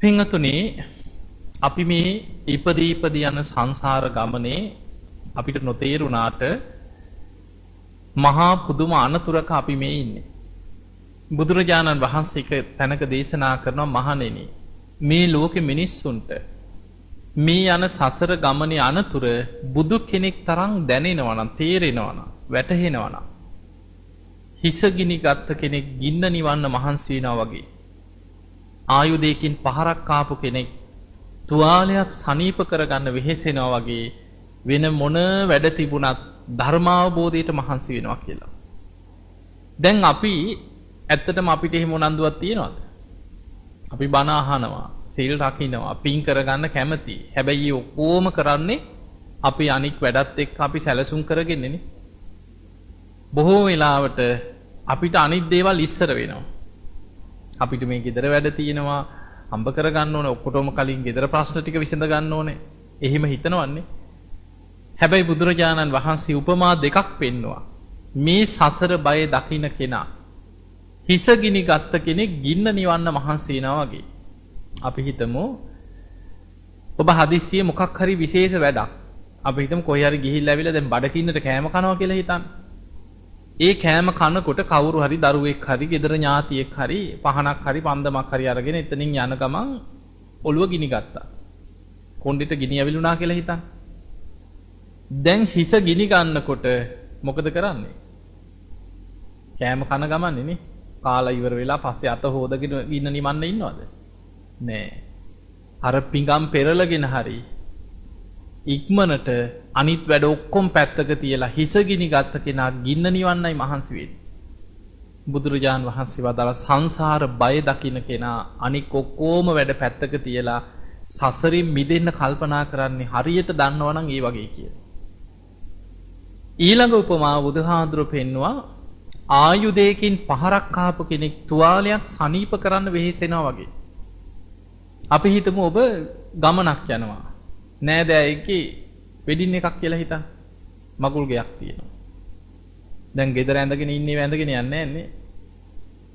පින්වතුනි අපි මේ ඉපදී යන සංසාර ගමනේ අපිට නොතේරුණාට මහා පුදුම අනතුරක අපි මේ ඉන්නේ. බුදුරජාණන් වහන්සේ එක තැනක දේශනා කරනවා මහණෙනි මේ ලෝකෙ මිනිස්සුන්ට මේ යන සසර ගමනේ අනතුර බුදු කෙනෙක් තරම් දැනෙනවා නම් තේරෙනවා නම් වැටහෙනවා නම් හිස ගිනි ගත්ත කෙනෙක් ගින්න නිවන්න මහන්සි වෙනවා වගේ ආයුධයකින් පහරක් ආපු කෙනෙක් තුවාලයක් සනීප කරගන්න වෙහෙසෙනවා වගේ වෙන මොන වැඩ තිබුණත් ධර්මාවබෝධයට මහන්සි වෙනවා කියලා. දැන් අපි ඇත්තටම අපිට එහෙම උනන්දුවක් තියනවද? අපි බණ අහනවා, සීල් රකින්නවා, පින් කරගන්න කැමති. හැබැයි ඔක්කොම කරන්නේ අපි අනික් වැඩත් එක්ක අපි සැලසුම් කරගෙනනේ. බොහෝ වෙලාවට අපිට අනිත් දේවල් ඉස්සර වෙනවා. අපිට මේ ගෙදර වැඩ තියෙනවා, හම්බ කරගන්න ඕනේ, ඔක්කොටම කලින් ගෙදර ප්‍රශ්න ටික විසඳ ගන්න ඕනේ. එහෙම හිතනවන්නේ. හැබැයි බුදුරජාණන් වහන්සේ උපමා දෙකක් පෙන්නවා. මේ සසර බය දකින්න කෙනා හිස ගිනි ගත්ත කෙනෙක් ගින්න නිවන්න මහන්සි වෙනවා වගේ. අපි හිතමු ඔබ හදිස්සියේ මොකක් හරි විශේෂ වැඩක්. අපි හිතමු කොහේ හරි ගිහිල්ලා ඇවිල්ලා දැන් බඩකින්නට කෑම කනවා කියලා හිතන්න. ඒ කෑම කනකොට කවුරු හරි දරුවෙක් හරි ගෙදර ඥාතියෙක් හරි පහනක් හරි පන්දමක් හරි අරගෙන එතනින් යන ගමන් ඔළුව ගිනි ගත්තා. කොණ්ඩෙට ගිනි ඇවිලුණා කියලා හිතන්න. දැන් හිස ගිනි ගන්නකොට මොකද කරන්නේ? කෑම කන ගමන්නේ නේ. කාලා ඉවර වෙලා පස්සේ අත හොදගෙන ගින්න නිමන්න ඉන්නවද? නෑ. අර පිඟම් පෙරලගෙන හරි ඉක්මනට අනිත් වැඩ ඔක්කොම පැත්තක තියලා හිස ගිනි ගත්ත කෙනා ගින්න නිවන්නයි මහන්සි වෙන්නේ. බුදුරජාන් වහන්සේ වදාළ සංසාර බය දකින්න කෙනා අනික් ඔක්කොම වැඩ පැත්තක තියලා සසරින් මිදෙන්න කල්පනා කරන්නේ හරියට දන්නවනම් ඒ වගේ කියලා. ඊළඟ උපමාව බුදුහාඳුර පෙන්නවා ආයුධයකින් පහරක් ආපු කෙනෙක් තුවාලයක් සනීප කරන්න වෙහෙසෙනවා වගේ. අපි හිතමු ඔබ ගමනක් යනවා. නෑදෑයෙක්ගේ වෙඩින් එකක් කියලා හිතන්න. මගුල් ගයක් තියෙනවා. දැන් ගෙදර ඇඳගෙන ඉන්නේ ඇඳගෙන යන්නේ නෑනේ.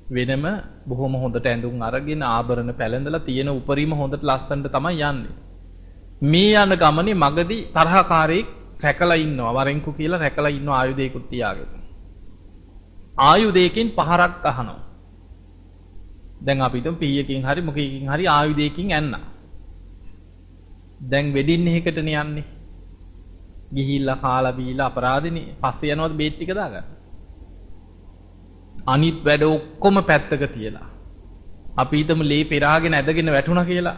වෙනම බොහොම හොඳට ඇඳුම් අරගෙන ආභරණ පැලඳලා තියෙන උපරිම හොඳට ලස්සනට තමයි යන්නේ. මේ යන ගමනේ මගදී තරහකාරයෙක් රැකලා ඉන්නවා. වරෙන්කු කියලා රැකලා ඉන්නවා ආයුධයකුත් තියාගෙන. ආයුධයකින් පහරක් අහනවා. දැන් අපි හිතමු පීයකින් හරි මොකකින් හරි ආයුධයකින් ඇන්නා. දැන් වෙඩින් එකකටනේ යන්නේ. ගිහිල්ලා කාලා බීලා අපරාධනේ පස්සේ යනවද බේත් ටික දාගන්න. අනිත් වැඩ ඔක්කොම පැත්තක තියලා. අපි හිතමු ලේ පෙරාගෙන ඇදගෙන වැටුණා කියලා.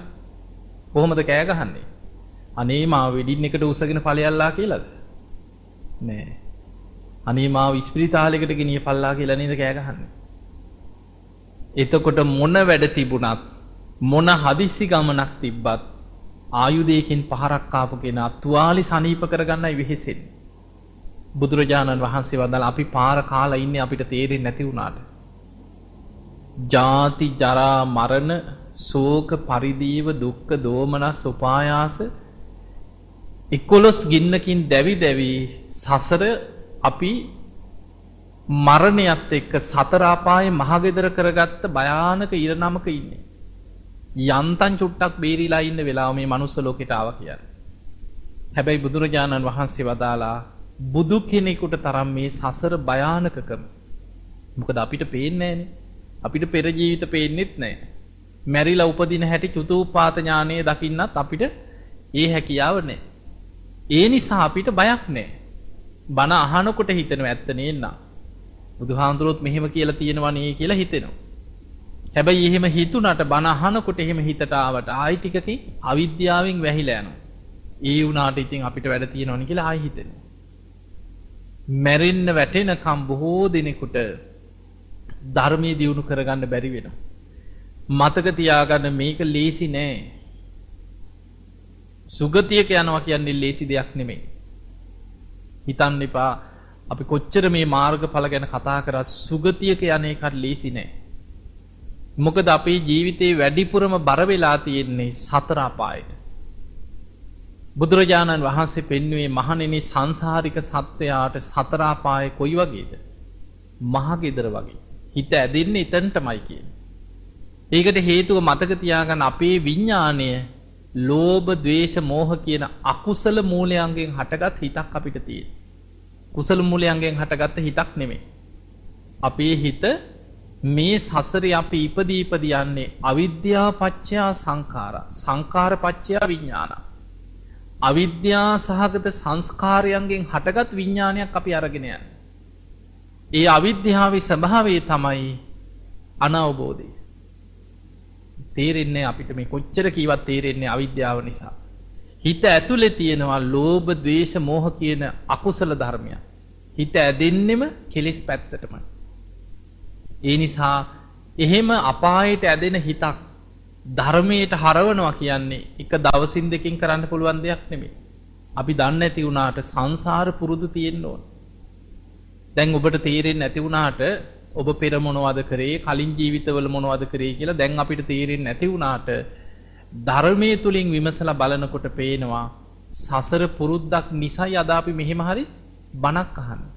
කොහොමද කෑ ගහන්නේ? අනේ මාව වෙඩින් එකට උසගෙන ඵලයල්ලා කියලාද? නෑ. අනේ මාව ඉස්පිරිතාලයකට ගෙනියපල්ලා කියලා නේද කෑ ගහන්නේ. එතකොට මොන වැඩ තිබුණත් මොන හදිස්සි ගමනක් තිබ්බත් ආයුධයකින් පහරක් ආපු කෙනා තුවාලි සනීප කරගන්නයි වෙහෙසෙන්නේ. බුදුරජාණන් වහන්සේ වදාළ අපි පාර කාලා ඉන්නේ අපිට තේරෙන්නේ නැති වුණාට. ජාති ජරා මරණ ශෝක පරිදේව දුක්ඛ දෝමනස් උපායාස 11 ගින්නකින් දැවි දැවි සසර අපි මරණයත් එක්ක සතර අපායේ මහගෙදර කරගත්ත භයානක ඉරණමක ඉන්නේ. යන්තම් චුට්ටක් බේරිලා ඉන්න වෙලාව මේ මනුස්ස ලෝකෙට ආවා කියන්නේ. හැබැයි බුදුරජාණන් වහන්සේ වදාලා බුදු කෙනෙකුට තරම් මේ සසර භයානකකම. මොකද අපිට පේන්නේ නැහනේ. අපිට පෙර ජීවිත පේන්නෙත් නැහැ. මැරිලා උපදින හැටි චුතූපාත ඥානයේ දකින්නත් අපිට ඒ හැකියාව නැහැ. ඒ නිසා අපිට බයක් නැහැ. බණ අහනකොට හිතෙනවා ඇත්ත නේන්න. බුදුහාමුදුරුවොත් මෙහෙම කියලා තියෙනවා නේ කියලා හිතෙනවා. හැබැයි එහෙම හිතුණට බණ අහනකොට එහෙම හිතට ආවට ආයි ටිකකින් අවිද්‍යාවෙන් වැහිලා යනවා. ඒ වුණාට ඉතින් අපිට වැඩ තියෙනවනේ කියලා ආයි හිතෙනවා. මැරෙන්න වැටෙනකම් බොහෝ දිනෙකට ධර්මයේ දියුණු කරගන්න බැරි වෙනවා. මතක තියාගන්න මේක ලේසි නෑ. සුගතියක යනවා කියන්නේ ලේසි දෙයක් නෙමෙයි. හිතන්න එපා අපි කොච්චර මේ මාර්ගඵල ගැන කතා කරා සුගතියක යන එක ලේසි නෑ. මොකද අපේ ජීවිතේ වැඩිපුරම බර වෙලා තියෙන්නේ සතර අපායට. බුදුරජාණන් වහන්සේ පෙන්වුවේ මහණෙනි සංසාරික සත්වයාට සතර අපාය කොයි වගේද? මහ ගෙදර වගේ. හිත ඇදෙන්නේ එතනටමයි කියන්නේ. ඒකට හේතුව මතක තියාගන්න අපේ විඤ්ඤාණය ලෝභ, ද්වේෂ, මෝහ කියන අකුසල මූලයන්ගෙන් හටගත් හිතක් අපිට තියෙන. කුසල මූලයන්ගෙන් හටගත්ත හිතක් නෙමෙයි. අපේ හිත මේ සසරේ අපි ඉපදී යන්නේ අවිද්‍යා පත්‍ය සංඛාරා, සංඛාර පත්‍ය විඥාන. අවිද්‍යා සහගත සංස්කාරයන්ගෙන් හටගත් විඥානයක් අපි අරගෙන යන්නේ. ඒ අවිද්‍යාවේ ස්වභාවය තමයි අනවබෝධය. තේරෙන්නේ අපිට මේ කොච්චර කීවත් තේරෙන්නේ අවිද්‍යාව නිසා. හිත ඇතුලේ තියෙනවා ලෝභ, ද්වේෂ, මෝහ කියන අකුසල ධර්මයන්. හිත ඇදෙන්නෙම කෙලෙස් පැත්තටමයි. ඒ නිසා එහෙම අපායට ඇදෙන හිතක් ධර්මයට හරවනවා කියන්නේ එක දවසින් දෙකකින් කරන්න පුළුවන් දෙයක් නෙමෙයි. අපි දන්නේ නැති වුණාට සංසාර පුරුදු තියෙන්න ඕන. දැන් ඔබට තේරෙන්නේ නැති වුණාට ඔබ පෙර මොනවද කරේ, කලින් ජීවිතවල මොනවද කරේ කියලා දැන් අපිට තේරෙන්නේ නැති වුණාට ධර්මයේ තුලින් විමසලා බලනකොට පේනවා සසර පුරුද්දක් නිසායි අද අපි මෙහෙම හරි බණක් අහන්නේ.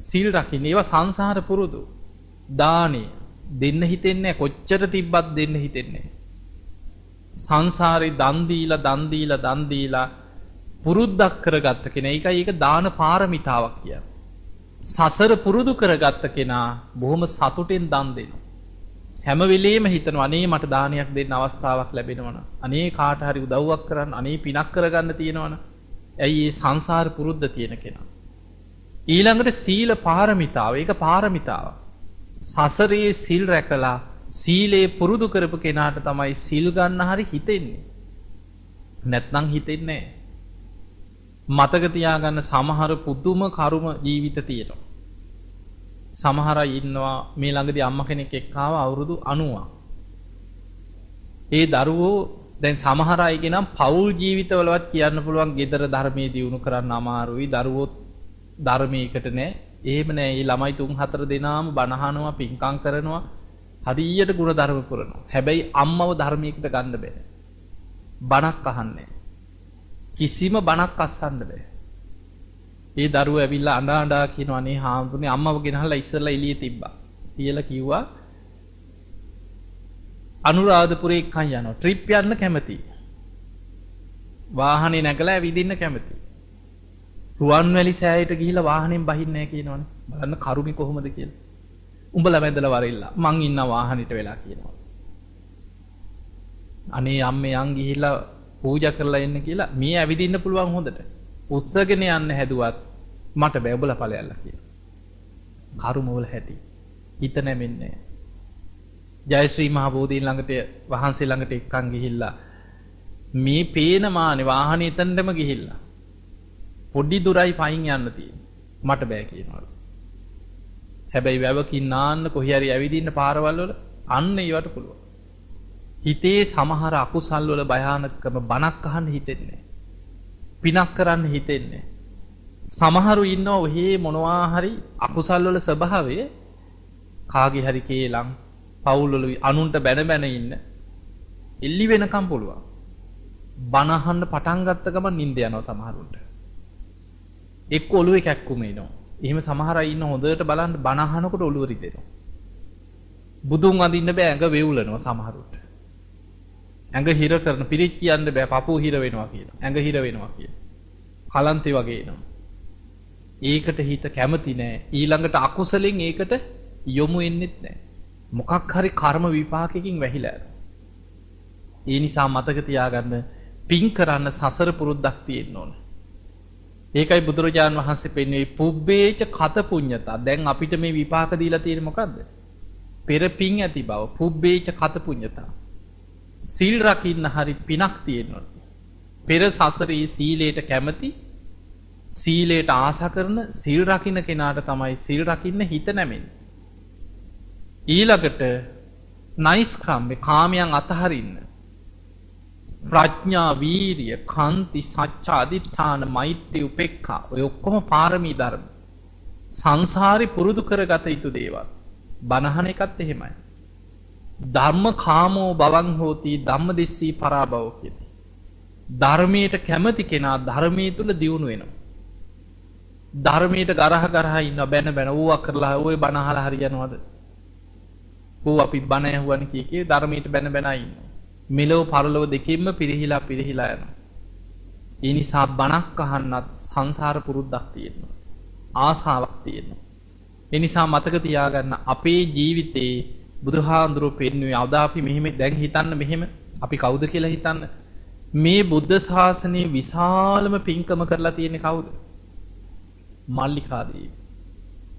සීල් රකින්න ඒවා සංසාර පුරුදු. දානේ දෙන්න හිතෙන්නේ කොච්චර තිබ්බත් දෙන්න හිතෙන්නේ. සංසාරේ දන් දීලා පුරුද්දක් කරගත්ත කෙනා. ඒකයි ඒක දාන පාරමිතාවක් කියන්නේ. සසර පුරුදු කරගත්ත කෙනා බොහොම සතුටෙන් දන් දෙනවා. හැම වෙලෙම හිතනවා අනේ මට දානයක් දෙන්න අවස්ථාවක් ලැබෙනවනම්, අනේ කාට හරි උදව්වක් කරන්න, අනේ පිනක් කරගන්න තියෙනවනම්. ඇයි ඒ සංසාර පුරුද්ද තියෙන කෙනා. ඊළඟට සීල පාරමිතාව. ඒක පාරමිතාවක්. සසරේ සිල් රැකලා සීලේ පුරුදු කරපු කෙනාට තමයි සිල් ගන්න හරි හිතෙන්නේ. නැත්නම් හිතෙන්නේ නැහැ. මතක තියාගන්න සමහර පුදුම කර්ම ජීවිත තියෙනවා. සමහර අය ඉන්නවා මේ ළඟදී අම්මා කෙනෙක් එක්ක ආව අවුරුදු 90ක්. ඒ දරුවෝ දැන් සමහර අයගේ නම් පෞල් ජීවිතවලවත් කියන්න පුළුවන් gedara ධර්මයේ දියුණු කරන්න අමාරුයි. දරුවෝ ධර්මයකට නෑ. එහෙම නෑ. මේ ළමයි 3-4 දෙනාම බණ අහනවා, පින්කම් කරනවා, හරියට ගුණ ධර්ම පුරනවා. හැබැයි අම්මව ධර්මයකට ගන්න බෑ. බණක් අහන්නේ. කිසිම බණක් අස්සන්න බෑ. ඒ දරුවෝ ඇවිල්ලා අඬා කියනවා අනේ හාමුදුරනේ අම්මව ගෙනහලා ඉස්සෙල්ලා එළියේ තිබ්බා. කියලා කිව්වා අනුරාධපුරේ එක්කන් යනවා. ට්‍රිප් යන්න කැමති. වාහනේ නැගලා ඇවිදින්න කැමති. රුවන්වැලි සෑයට ගිහිල්ලා වාහනෙන් බහින්නේ නැහැ කියනවනේ. බලන්න කරුමි කොහොමද කියලා. උඹලා වැඳලා වරෙල්ලා මං ඉන්න වාහනෙට වෙලා කියනවා. අනේ අම්මේ යන් ගිහිල්ලා පූජා කරලා එන්න කියලා මේ ඇවිදින්න පුළුවන් හොඳට. උත්සගෙන යන්න හැදුවත් මට බෑ උඹලා ඵලයල්ලා කියලා. කරුම වල හැටි. හිත නැමෙන්නේ. ජයශ්‍රී මහ බෝධීන් ළඟට වහන්සේ ළඟට එක්කන් ගිහිල්ලා මේ පේන මානේ වාහනේ එතනටම ගිහිල්ලා පොඩි දුරයි පයින් යන්න තියෙන්නේ. මට බෑ කියනවලු. හැබැයි වැවකින් නාන්න කොහේ හරි ඇවිදින්න පාරවල් වල අන්න ඒවට පුළුවන්. හිතේ සමහර අකුසල් වල භයානකම බණක් අහන්න හිතෙන්නේ. පිනක් කරන්න හිතෙන්නේ. සමහරු ඉන්නවා ඔහේ මොනවා හරි අකුසල් වල ස්වභාවය කාගේ හරි කේලම් පවුල් වල අනුන්ට බැන ඉන්න එල්ලි වෙනකම් පුළුවන්. බණ අහන්න පටන් ගත්ත ගමන් නිින්ද යනවා සමහරුන්ට. එක්ක ඔළුවේ කැක්කුම එනවා. එහෙම සමහර අය ඉන්න හොඳට බලන්න බණ අහනකොට ඔළුව රිදෙනවා. බුදුන් අඳින්න බෑ ඇඟ වේවුලනවා සමහරුන්ට. ඇඟ හිර කරන පිරිත් කියන්න බෑ පපුව හිර වෙනවා කියලා. ඇඟ හිර වෙනවා කියලා. කලන්තේ වගේ එනවා. ඒකට හිත කැමති නෑ. ඊළඟට අකුසලෙන් ඒකට යොමු වෙන්නෙත් නෑ. මොකක් හරි කර්ම විපාකකින් වැහිලා යනවා. ඒ නිසා මතක තියාගන්න පින් කරන්න සසර පුරුද්දක් තියෙන්න ඕන. ඒකයි බුදුරජාණන් වහන්සේ පෙන්වන්නේ පුබ්බේච කත පුඤ්ඤතා. දැන් අපිට මේ විපාක දීලා තියෙන්නේ මොකද්ද? පෙර පින් ඇති බව. පුබ්බේච කත පුඤ්ඤතා. සීල් රකින්න හරි පිනක් තියෙනවා. පෙර සසරේ සීලයට කැමති, සීලයට ආසා කරන, සීල් රකින්න කෙනාට තමයි සීල් රකින්න හිත නැමෙන්නේ. ඊළඟට නයිස් ක්‍රම්බේ කාමයන් අතහරින්න. ප්‍රඥා, වීරිය, කාන්ති, සච්ච, අදිඨාන, මෛත්‍රී, උපේක්ඛා ඔය ඔක්කොම පාරමී ධර්ම. සංසාරේ පුරුදු කරගත යුතු දේවල්. බණහන එකත් එහෙමයි. ධම්ම කාමෝ බවං හෝති ධම්මදිස්සී පරාභව කියන්නේ. ධර්මයට කැමති කෙනා ධර්මයේ තුල දියුණු වෙනවා. ධර්මයට ගරහ ඉන්න බැන ඕවා කරලා ඔය බණ අහලා හරියනවද? කෝ අපි බණ ඇහුවන කී ධර්මයට බැන බැන ඉන්නවා. මෙලොව පරලොව දෙකෙන්ම පිරිහිලා යනවා. ඒ නිසා බණක් අහන්නත් සංසාර පුරුද්දක් තියෙනවා. ආසාවක් තියෙනවා. ඒ නිසා මතක තියාගන්න අපේ ජීවිතේ බුදුහාඳුරෝ පෙන්වුවේ අද අපි මෙහෙම දැන් හිතන්න මෙහෙම අපි කවුද කියලා හිතන්න. මේ බුද්ධ ශාසනයේ විශාලම පින්කම කරලා තියෙන්නේ කවුද? මල්ලිකාදේවි.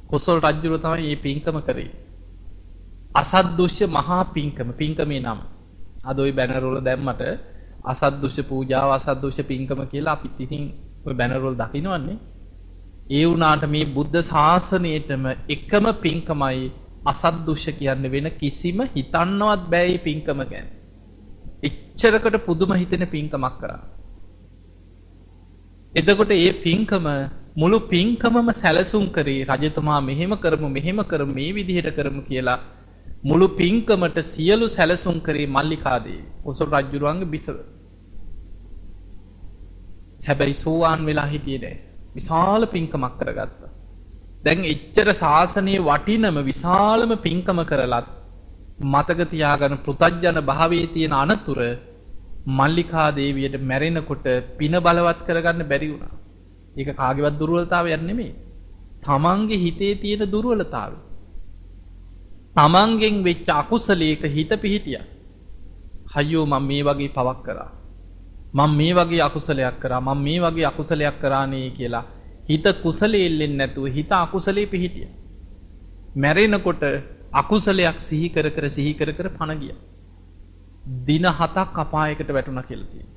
කොසල් රජුරෝ තමයි මේ පින්කම කරේ. අසද්දුෂ්‍ය මහා පින්කමේ නම. අද ওই බැනර් වල දැම්මට අසද්දුෂ්‍ය පූජාව අසද්දුෂ්‍ය පින්කම කියලා අපිත් ඉතින් ওই බැනර් වල දකින්නවන්නේ. ඒ වුණාට මේ බුද්ධ ශාසනයේටම එකම පින්කමයි අසද්දුෂ්‍ය කියන්නේ වෙන කිසිම හිතන්නවත් බෑ මේ පින්කම ගැන. එච්චරකට පුදුම හිතෙන පින්කමක් කරා. එතකොට මේ පින්කම මුළු පින්කමම සැලසුම් කරේ රජතුමා මෙහෙම කරමු මේ විදිහට කරමු කියලා මුළු පින්කමට සියලු සැලසුම් කරේ මල්ලිකාදේවි. කොසල් රජුරුවන්ගේ බිසව. හැබැයි සෝවාන් වෙලා හිටියේ නෑ. විශාල පින්කමක් කරගත්තා. දැන් එච්චර ශාසනයේ වටිනම විශාලම පින්කම කරලත් මතක තියාගන්න පෘථග්ජන භාවයේ තියෙන අනතුර මල්ලිකා දේවියට මැරෙනකොට පින බලවත් කරගන්න බැරි වුණා. ඒක කාගේවත් දුර්වලතාවයක් නෙමෙයි. තමන්ගේ හිතේ තියෙන දුර්වලතාවය. තමන්ගෙන් වෙච්ච අකුසලයක හිත පිහිටියා. අයියෝ මම මේ වගේ පවක් කරා. මම මේ වගේ අකුසලයක් කරා. මම මේ වගේ අකුසලයක් කරානේ කියලා හිත කුසලයේ එල්ලෙන්නේ නැතුව හිත අකුසලයේ පිහිටියා. මැරෙනකොට අකුසලයක් සිහි කර කර පණ ගියා. දින 7ක් අපායකට වැටුණා කියලා තියෙනවා.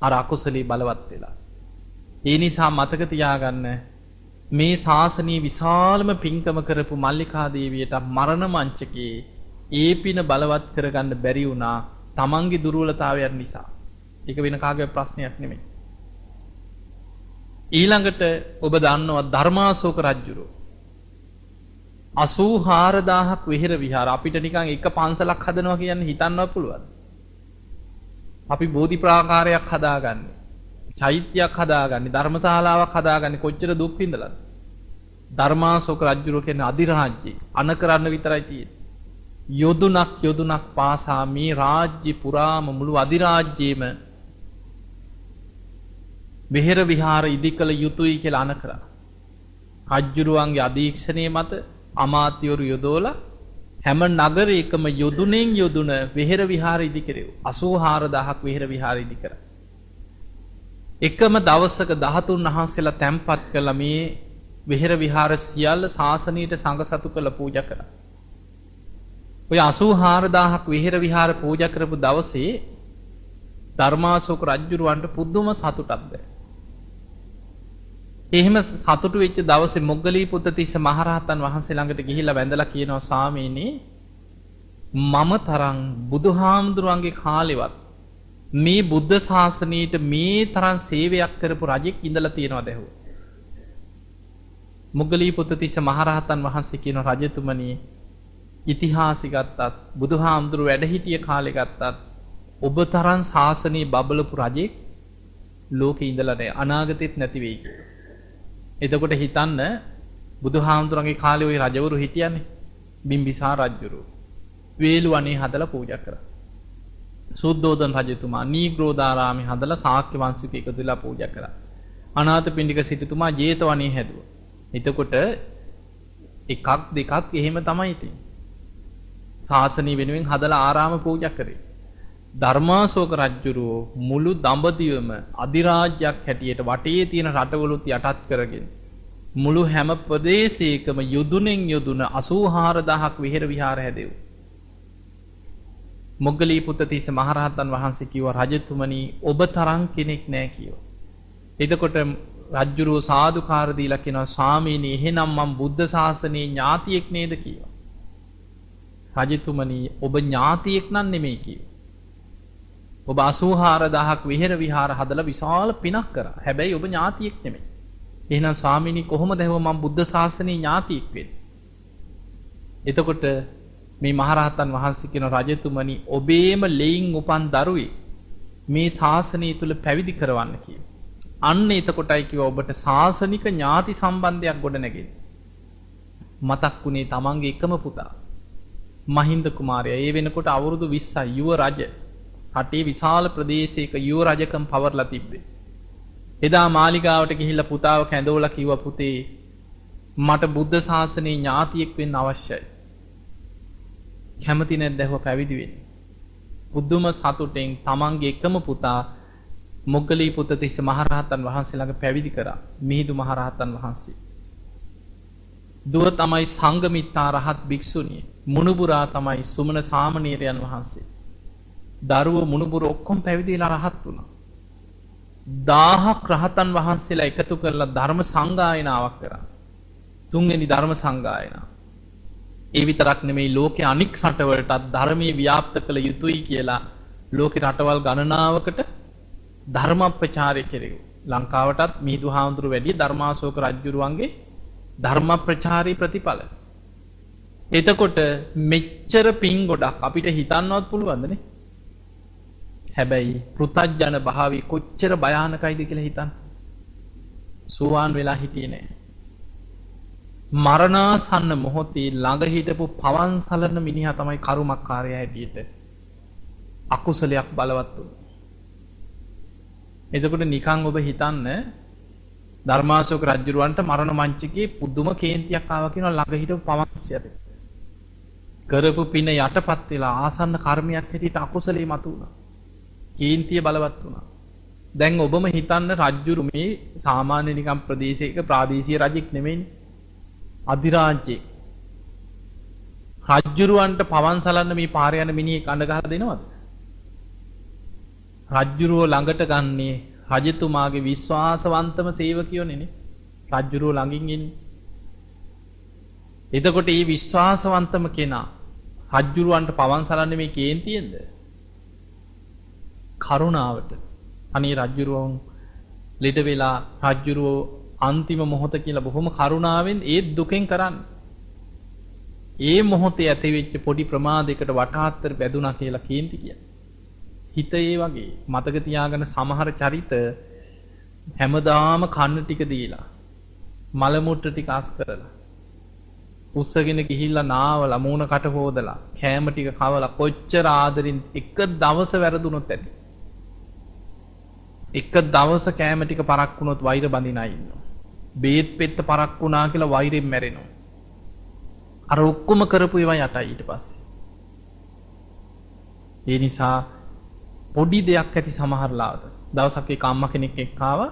අර අකුසලේ බලවත් වෙලා. ඒ නිසා මතක තියාගන්න මේ ශාසනීය විශාලම පින්කම කරපු මල්ලිකා දේවියට මරණ මංචකේ ඒ පින බලවත් කරගන්න බැරි වුණා තමන්ගේ දුර්වලතාවයන් නිසා. ඒක වෙන කාගේ ප්‍රශ්නයක් නෙමෙයි. ඊළඟට ඔබ දන්නවා ධර්මාශෝක රජුරෝ 84000ක් විහෙර විහාර අපිට නිකන් එක පන්සලක් හදනවා කියන්නේ හිතන්නවත් පුළුවන්. අපි බෝධි ප්‍රාකාරයක් හදාගන්නේ. චෛත්‍යයක් හදාගන්නේ. ධර්මශාලාවක් හදාගන්නේ කොච්චර දුක් විඳලාද? ධර්මාශෝක රජුරෝ කියන්නේ අධිරාජ්‍යය අන කරන්න විතරයි තියෙන්නේ. යොදුනක් පාසා මේ රාජ්‍ය පුරාම මුළු අධිරාජ්‍යයේම විහෙර විහාර ඉදිකල යුතුයි කියලා අන කරා. රජුරුවන්ගේ අධීක්ෂණය මත අමාත්‍යවරු යොදවලා හැම නගරයකම යොදුනෙන් යොදුන විහෙර විහාර ඉදි කෙරෙව්වා. 84000ක් විහෙර විහාර ඉදි කරා. එකම දවසක 13 වහන්සේලා තැන්පත් කළා මේ විහෙර විහාර සියල්ල ශාසනීයට සංඝසතු කළ පූජා කරා. ඔය 84000ක් විහෙර විහාර පූජා කරපු දවසේ ධර්මාශෝක රජුරවන්ට පුදුම සතුටක් දැනෙනවා. එහෙම සතුටු වෙච්ච දවසේ මොග්ගලී පුත්තිස්ස මහරහතන් වහන්සේ ළඟට ගිහිල්ලා වැඳලා කියනවා ස්වාමීනි මම තරම් බුදුහාමුදුරන්ගේ කාලෙවත් මේ බුද්ධ ශාසනයට මේ තරම් සේවයක් කරපු රජෙක් ඉඳලා තියෙනවද ඇහුවා. මොග්ගලී පුත්තිස්ස මහරහතන් වහන්සේ කියන රජතුමනි ඉතිහාසෙ ගත්තත් බුදුහාමුදුරු වැඩ හිටිය කාලේ ගත්තත් ඔබ තරම් ශාසනයේ බබලපු රජෙක් ලෝකේ ඉඳලා නැහැ අනාගතෙත් නැති වෙයි කියලා. එතකොට හිතන්න බුදුහාමුදුරන්ගේ කාලේ ওই රජවරු හිටියන්නේ බිම්බිසාර රජුරු. වේළුවනේ හදලා පූජා කරා. සුද්ධෝදන රජතුමා නීග්‍රෝධාරාමේ හදලා ශාක්‍ය වංශික එකතු වෙලා පූජා කරා. අනාථපිණ්ඩික සිටුතුමා ජේතවනේ හැදුවා. එතකොට එකක් දෙකක් එහෙම තමයි තියෙන්නේ. ශාසනය වෙනුවෙන් හදලා ආරාම පූජා කරේ. ධර්මාශෝක රජුරෝ මුළු දඹදිවම අධිරාජ්‍යයක් හැටියට වටේ තියෙන රටවලුත් යටත් කරගෙන මුළු හැම ප්‍රදේශයකම යොදුනෙන් යොදුන 84000ක් විහෙර විහාර හැදෙව්වා. මොග්ගලී පුත්තිස්ස මහරහතන් වහන්සේ කිව්වා රජතුමනි ඔබ තරම් කෙනෙක් නෑ කිව්වා. එතකොට රජුරෝ සාදුකාර දීලා කියනවා ස්වාමීනි එහෙනම් මම බුද්ධ ශාසනයේ ඥාතියෙක් නේද කිව්වා. රජතුමනි ඔබ ඥාතියෙක් නම් නෙමෙයි කිව්වා. ඔබ 84000ක් විහෙර විහාර හදලා විශාල පිනක් කරා. හැබැයි ඔබ ඥාතියෙක් නෙමෙයි. එහෙනම් ස්වාමීනි කොහොමද මම බුද්ධ ශාසනයේ ඥාතියෙක් වෙන්නේ? එතකොට මේ මහරහතන් වහන්සේ කියන රජතුමනි ඔබේම ලෙයින් උපන් දරුවෙක් මේ ශාසනය තුල පැවිදි කරවන්න කිව්වා. අන්න එතකොටයි කිව්වා ඔබට ශාසනික ඥාති සම්බන්ධයක් ගොඩ නැගෙන්නේ. මතක් වුණේ තමන්ගේ එකම පුතා. මහින්ද කුමාරයා. ඒ වෙනකොට අවුරුදු 20යි යුව රජ. රටේ විශාල ප්‍රදේශයක යුව රජකම් පවර්ලා තිබ්බේ. එදා මාලිගාවට ගිහිල්ලා පුතාව කැඳවලා කිව්වා පුතේ මට බුද්ධ ශාසනයේ ඥාතියෙක් වෙන්න අවශ්‍යයි. කැමති නැද්ද ඇහුවා පැවිදි වෙන්න. බුදුම සතුටෙන් තමන්ගේ එකම පුතා මොග්ගලී පුත්තිස්ස මහරහතන් වහන්සේ ළඟ පැවිදි කරා. මිහිඳු මහරහතන් වහන්සේ. දුව තමයි සංඝමිත්තා රහත් භික්ෂුණිය. මුණුබුරා තමයි සුමන සාමණේරයන් වහන්සේ. දරුවෝ මුණුබුර ඔක්කොම පැවිදිලා රහත් වුණා. 1000ක් රහතන් වහන්සේලා එකතු කරලා ධර්ම සංගායනාවක් කරා. තුන්වෙනි ධර්ම සංගායනාව. ඒ විතරක් නෙමෙයි ලෝකේ අනික් රටවලටත් ධර්මයේ ව්‍යාප්ත කළ යුතුයි කියලා ලෝකේ රටවල් ගණනාවකට ධර්ම ප්‍රචාරය කෙරෙව්වා. ලංකාවටත් මිහිඳු හාමුදුරුව වැඩි ධර්මාශෝක රජුරුවන්ගේ ධර්ම ප්‍රචාරී ප්‍රතිඵල. එතකොට මෙච්චර පින් ගොඩක් අපිට හිතන්නවත් පුළුවන්ද නේ? හැබැයි පෘථජන භාවි කොච්චර භයානකයිද කියලා හිතන්න. සෝවාන් වෙලා හිටියේ නෑ. මරණාසන්න මොහොතේ ළඟ හිටපු පවන් සලන මිනිහා තමයි කරුමක්කාරයා හැටියට අකුසලයක් බලවත් වුණා. එතකොට නිකන් ඔබ හිතන්න ධර්මාශෝක රජුරවන්ට මරණ මංචකේ පුදුම කේන්තියක් ආවා කියනවා ළඟ හිටපු පවන්සියට. කරපු පින යටපත් වෙලා ආසන්න කර්මයක් හැටියට අකුසලේ මතුවුණා. කේන්තිය බලවත් වුණා. දැන් ඔබම හිතන්න රජුරු මේ සාමාන්‍ය නිකම් ප්‍රදේශයක ප්‍රාදේශීය රජෙක් නෙමෙයිනේ. අධිරාජ්‍යයක්. රජුරවන්ට පවන් සලන්න මේ පාර යන මිනිහෙක් අඬ ගහලා දෙනවද? රජ්ජුරුව ළඟට ගන්නේ රජතුමාගේ විශ්වාසවන්තම සේවකයෝනේ නේ. රජ්ජුරුව ළඟින් ඉන්නේ. එතකොට මේ විශ්වාසවන්තම කෙනා රජ්ජුරුවන්ට පවන් සලන්නේ මේ කේන්තියෙන්ද? කරුණාවට. අනේ රජ්ජුරුවන් ලෙඩ වෙලා රජ්ජුරුව අන්තිම මොහොත කියලා බොහොම කරුණාවෙන් ඒ දුකෙන් කරන්නේ. ඒ මොහොතේ ඇතිවෙච්ච පොඩි ප්‍රමාදයකට වටාත්තර බැදුනා කියලා කේන්ති කියන්නේ. හිත ඒ වගේ මතක තියාගන්න සමහර චරිත හැමදාම කන්න ටික දීලා මල මුට්ට ටික අස් කරලා උස්සගෙන ගිහිල්ලා නාවලා මූණ කට හොදලා කෑම ටික කවලා කොච්චර ආදරින් එක දවස වැරදුනොත් ඇති. එක දවස කෑම ටික පරක් වුණොත් වෛර බඳින අය ඉන්නවා. බේත් පෙත්ත පරක් වුණා කියලා වෛරෙන් මැරෙනවා. අර ඔක්කොම කරපු ඒවා යටයි ඊට පස්සේ. ඒ නිසා පොඩි දෙයක් ඇති සමහරලාවට. දවසක් එක අම්මා කෙනෙක් එක්ක ආවා.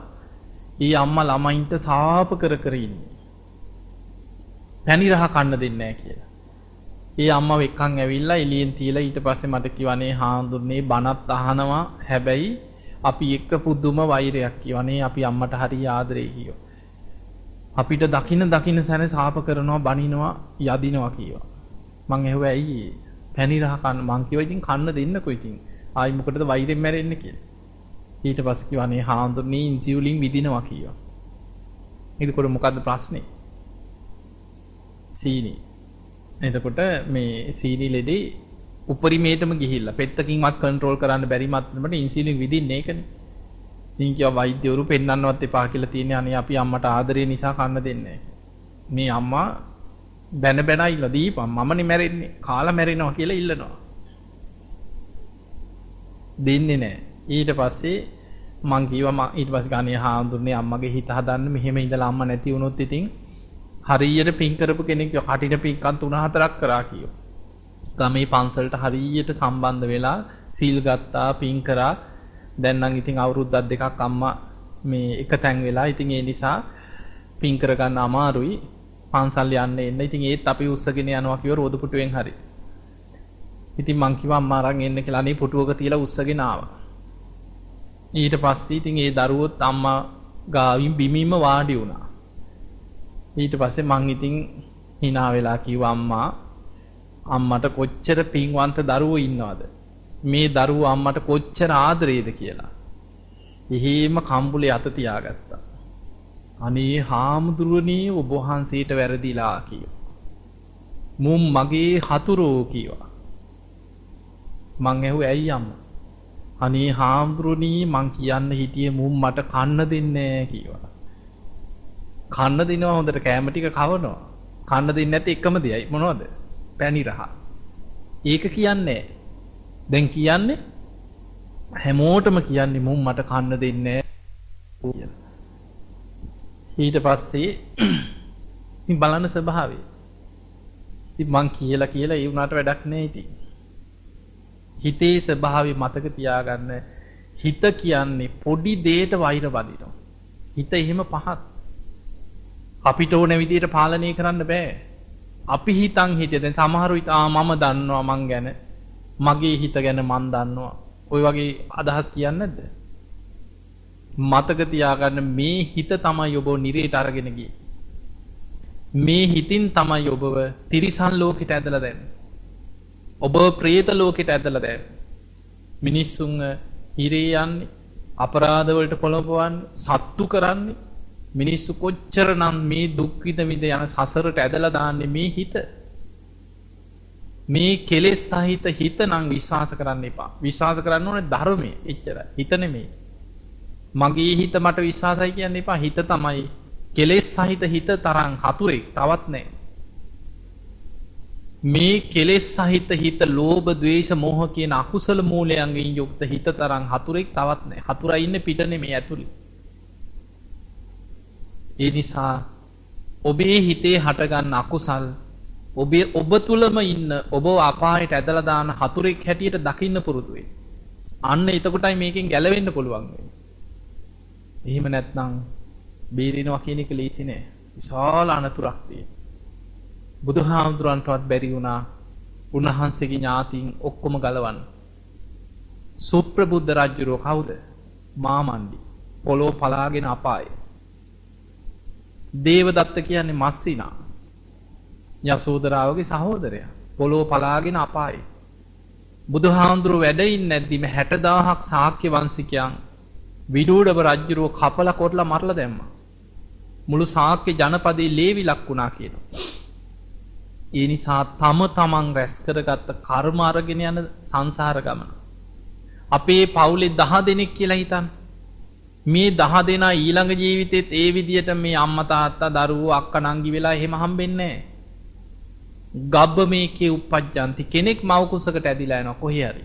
ඊ අම්මා ළමයින්ට සාප කර කර ඉන්නේ. පැණි රහ කන්න දෙන්නේ නැහැ කියලා. ඒ අම්මව එක්කන් ඇවිල්ලා එළියෙන් තියලා ඊට පස්සේ මට කිව්වනේ හාමුදුරනේ බණත් අහනවා. හැබැයි අපි එක්ක පුදුම වෛරයක් කියවනේ අපි අම්මට හරිය ආදරේ කියෝ. අපිට දකින්න සැන සාප කරනවා බනිනවා යදිනවා කියවා. මං ඇහුවා ඇයි පැණි රහ කන්න මං කිව්වා ඉතින් කන්න දෙන්නකෝ ඉතින්. ආයි මොකටද වෛරෙන් මැරෙන්නේ කියලා. ඊට පස්සේ කිව්වනේ හාමුදුරනේ ඉන්සියුලින් විදිනවා කියවා. එතකොට මොකද්ද ප්‍රශ්නේ? සීනි. එතකොට මේ සීනි ලෙඩේ උපරිමේටම ගිහිල්ලා පෙත්තකින්වත් කන්ට්‍රෝල් කරන්න බැරි මට්ටමට ඉන්සියුලින් විදින්නේ ඒකනේ. ඉතින් කිව්වා වෛද්‍යවරු පෙන්නන්නවත් එපා කියලා තියෙන්නේ අනේ අපි අම්මට ආදරේ නිසා කන්න දෙන්නේ නැහැ. මේ අම්මා බැන බැන ඉල්ල දීපන් මමනේ මැරෙන්නේ කාලා මැරෙනවා කියලා ඉල්ලනවා. දෙන්නේ නැහැ. ඊට පස්සේ මං කිව්වා ඊට පස්සේ ගානේ හාමුදුරනේ අම්මගේ හිත හදන්න මෙහෙම ඉඳලා අම්මා නැති වුණොත් ඉතින් හරියට පින් කරපු කෙනෙක් කටිට පින්කම් 3-4ක් කරා කියෝ. ගමේ පන්සලට හරියට සම්බන්ධ වෙලා සීල් ගත්තා පින් කරා. දැන් නම් ඉතින් අවුරුද්දක් දෙකක් අම්මා මේ එක තැන් වෙලා ඉතින් ඒ නිසා පින් කරගන්න අමාරුයි. පන්සල් යන්න එන්න. ඉතින් ඒත් අපි උස්සගෙන යනවා කිව්ව රෝද පුටුවෙන් හරි. ඉතින් මං කිව්වා අම්මා අරන් එන්න කියලා අනේ පුටුවක තියලා උස්සගෙන ආවා. ඊට පස්සේ ඉතින් ඒ දරුවොත් අම්මා ගාවින් බිමින්ම වාඩි වුණා. ඊට පස්සේ මං ඉතින් hina වෙලා කිව්වා අම්මට කොච්චර පින්වන්ත දරුවෝ ඉන්නවද? මේ දරුවෝ අම්මට කොච්චර ආදරේද කියලා. එහෙම කම්බුලේ අත තියාගත්තා. අනේ හාමුදුරුවනේ ඔබ වහන්සේට වැරදිලා කිව්වා. මුම් මගේ හතුරෝ කිව්වා. මං ඇහුවේ ඇයි අම්මා? අනේ හාමුදුරුවනේ මං කියන්න හිටියේ මුම් මට කන්න දෙන්නේ නැහැ කිව්වා. කන්න දෙනවා හොඳට කෑම ටික කවනවා. කන්න දෙන්නේ නැති එකම දෙයයි මොනවද? පැණි රහ. ඒක කියන්නේ දැන් කියන්නේ හැමෝටම කියන්නේ මුන් මට කන්න දෙන්නේ නැහැ කියලා. ඊට පස්සේ ඉතින් බලන්න ස්වභාවය. ඉතින් මං කියලා ඒ උනාට වැඩක් නැහැ ඉතින්. හිතේ ස්වභාවය මතක තියාගන්න. හිත කියන්නේ පොඩි දෙයට වෛර බඳිනවා. හිත එහෙම පහත්. අපිට ඕන විදිහට පාලනය කරන්න බෑ. අපි හිතන් හිටිය දැන් සමහරු මම දන්නවා මං ගැන මගේ හිත ගැන මං දන්නවා. ওই වගේ අදහස් කියන්නේ නැද්ද? මතක තියාගන්න මේ හිත තමයි ඔබව නිරේට අරගෙන ගියේ. මේ හිතින් තමයි ඔබව තිරිසන් ලෝකෙට ඇදලා දැම්මේ. ඔබ ප්‍රේත ලෝකෙට ඇදලා දැම්මේ. මිනිස්සුන් හිරේ යන්නේ, අපරාධ වලට පොළඹවන්නේ, සත්තු කරන්නේ. මිනිස්සු කොච්චරනම් මේ දුක් විඳ යන සසරට ඇදලා දාන්නේ මේ හිත. මේ කෙලෙස් සහිත හිත නම් විශ්වාස කරන්න එපා. විශ්වාස කරන්න ඕනේ ධර්මයේ. එච්චරයි. හිත නෙමෙයි. මගේ හිත මට විශ්වාසයි කියන්න එපා. හිත තමයි කෙලෙස් සහිත හිත තරම් හතුරෙක් තවත් නැහැ. මේ කෙලෙස් සහිත හිත ලෝභ, ද්වේෂ, මෝහ කියන අකුසල මූලයන්ගෙන් යුක්ත හිත තරම් හතුරෙක් තවත් නැහැ. හතුරා ඉන්නේ පිට නෙමෙයි ඇතුළේ. ඒ නිසා ඔබේ හිතේ හටගන්න අකුසල් ඔබ තුලම ඉන්න ඔබ අපායට ඇදලා දාන හතුරෙක් හැටියට දකින්න පුරුදු වෙන්න. අන්න එතකොටයි මේකෙන් ගැලවෙන්න පුළුවන් වෙන්නේ. එහෙම නැත්නම් බේරෙනවා කියන එක ලේසි නෑ. විශාල අනතුරක් තියෙනවා. බුදුහාමුදුරන්ටවත් බැරි වුණා උන්වහන්සේගේ ඥාතීන් ඔක්කොම ගලවන්න. සුප්‍රබුද්ධ රජුරෝ කවුද? මාමණ්ඩි. පොළොව පලාගෙන අපායේ. දේවදත්ත කියන්නේ මස්සිනා. යසෝදරාවගේ සහෝදරයා. පොළොව පලාගෙන අපායේ. බුදුහාමුදුරුවෝ වැඩ ඉන්නේ නැද්දිම 60000ක් ශාක්‍ය වංශිකයන් විදුඩව රජුරෝ කපලා කොටලා මරලා දැම්මා. මුළු ශාක්‍ය ජනපදේ ලේවිලක් වුණා කියනවා. ඒ නිසා තම තමන් රැස් කරගත්ත කර්ම අරගෙන යන සංසාර ගමන. අපේ පවුලේ 10 දෙනෙක් කියලා හිතන්න. මේ 10 දෙනා ඊළඟ ජීවිතේත් ඒ විදියට මේ අම්මා තාත්තා දරුවෝ අක්කා නංගි වෙලා එහෙම හම්බෙන්නේ නැහැ. ගබ්බ මේකේ උප්පජ්ජන්ති කෙනෙක් මව් කුසකට ඇදිලා යනවා කොහේ හරි.